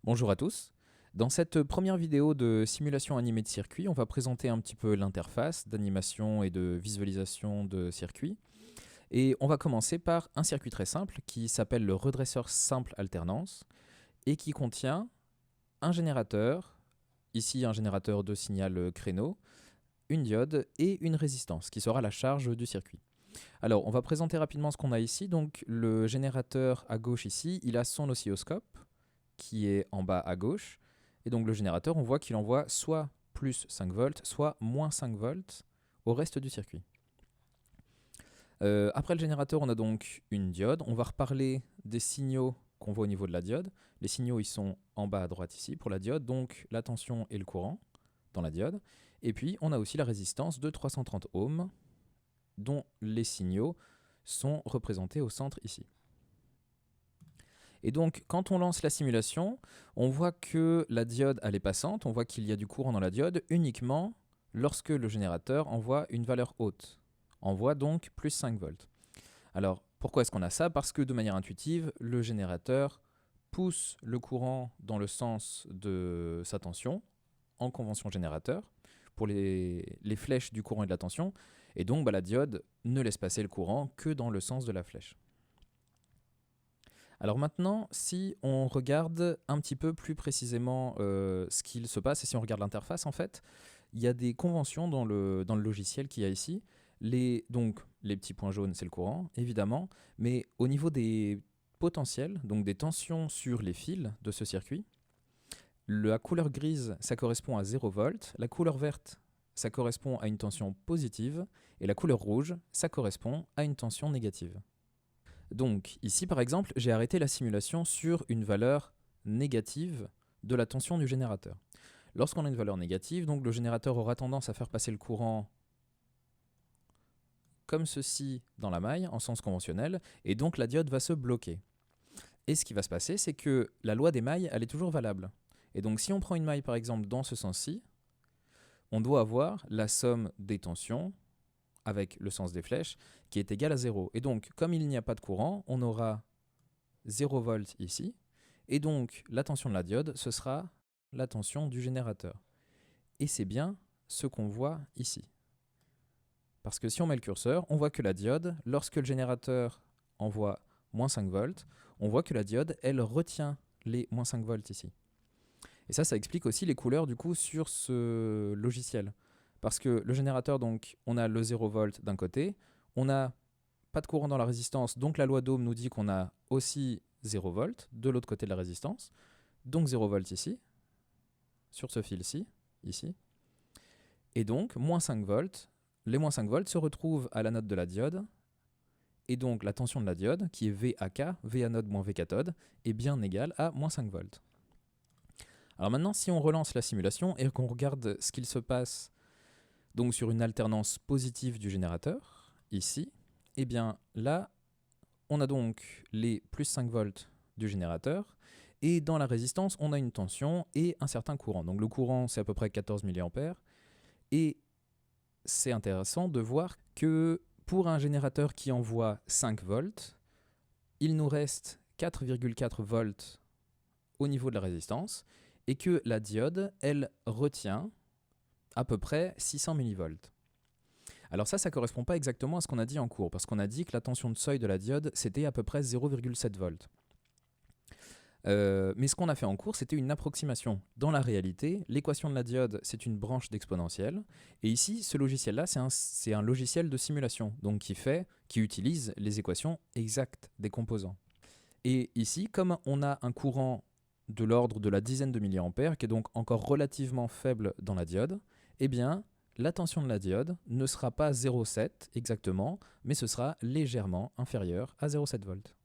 Bonjour à tous. Dans cette première vidéo de simulation animée de circuit, on va présenter un petit peu l'interface d'animation et de visualisation de circuit. Et on va commencer par un circuit très simple qui s'appelle le redresseur simple alternance et qui contient un générateur, ici un générateur de signal créneau, une diode et une résistance qui sera la charge du circuit. Alors, on va présenter rapidement ce qu'on a ici. Donc, le générateur à gauche ici, il a son oscilloscope qui est en bas à gauche. Et donc, le générateur, on voit qu'il envoie soit plus 5 volts, soit moins 5 volts au reste du circuit. Après le générateur, on a donc une diode. On va reparler des signaux qu'on voit au niveau de la diode. Les signaux, ils sont en bas à droite ici pour la diode, donc la tension et le courant dans la diode. Et puis, on a aussi la résistance de 330 ohms, dont les signaux sont représentés au centre ici. Et donc, quand on lance la simulation, on voit que la diode elle est passante, on voit qu'il y a du courant dans la diode uniquement lorsque le générateur envoie une valeur haute, envoie donc plus 5 volts. Alors, pourquoi est-ce qu'on a ça? Parce que de manière intuitive, le générateur pousse le courant dans le sens de sa tension, en convention générateur, pour les flèches du courant et de la tension, et donc la diode ne laisse passer le courant que dans le sens de la flèche. Alors maintenant, si on regarde un petit peu plus précisément ce qu'il se passe, et si on regarde l'interface, en fait, il y a des conventions dans le logiciel qu'il y a ici. Donc, les petits points jaunes, c'est le courant, évidemment, mais au niveau des potentiels, donc des tensions sur les fils de ce circuit, la couleur grise, ça correspond à 0 volts, la couleur verte, ça correspond à une tension positive, et la couleur rouge, ça correspond à une tension négative. Donc ici par exemple, j'ai arrêté la simulation sur une valeur négative de la tension du générateur. Lorsqu'on a une valeur négative, donc le générateur aura tendance à faire passer le courant comme ceci dans la maille, en sens conventionnel, et donc la diode va se bloquer. Et ce qui va se passer, c'est que la loi des mailles, elle est toujours valable. Et donc si on prend une maille par exemple dans ce sens-ci, on doit avoir la somme des tensions avec le sens des flèches, qui est égal à 0. Et donc, comme il n'y a pas de courant, on aura 0 volts ici, et donc la tension de la diode, ce sera la tension du générateur. Et c'est bien ce qu'on voit ici. Parce que si on met le curseur, on voit que la diode, lorsque le générateur envoie moins 5 volts, on voit que la diode, elle retient les moins 5 volts ici. Et ça explique aussi les couleurs du coup sur ce logiciel. Parce que le générateur, donc, on a le 0 volt d'un côté, on n'a pas de courant dans la résistance, donc la loi d'Ohm nous dit qu'on a aussi 0 volt de l'autre côté de la résistance, donc 0 volt ici, sur ce fil-ci, ici. Et donc, moins 5 volts, les moins 5 volts se retrouvent à l'anode de la diode, et donc la tension de la diode, qui est VAK, V anode moins V cathode, est bien égale à moins 5 volts. Alors maintenant, si on relance la simulation et qu'on regarde ce qu'il se passe donc sur une alternance positive du générateur, ici, et bien là, on a donc les plus 5 volts du générateur, et dans la résistance, on a une tension et un certain courant. Donc le courant, c'est à peu près 14 mA, et c'est intéressant de voir que pour un générateur qui envoie 5 volts, il nous reste 4,4 volts au niveau de la résistance, et que la diode, elle retient à peu près 600 millivolts. Alors ça ne correspond pas exactement à ce qu'on a dit en cours, parce qu'on a dit que la tension de seuil de la diode, c'était à peu près 0,7 volts. Mais ce qu'on a fait en cours, c'était une approximation. Dans la réalité, l'équation de la diode, c'est une branche d'exponentielle. Et ici, ce logiciel-là, c'est un logiciel de simulation, donc qui utilise les équations exactes des composants. Et ici, comme on a un courant de l'ordre de la dizaine de milliampères, qui est donc encore relativement faible dans la diode, eh bien, la tension de la diode ne sera pas 0,7 exactement, mais ce sera légèrement inférieur à 0,7 volts.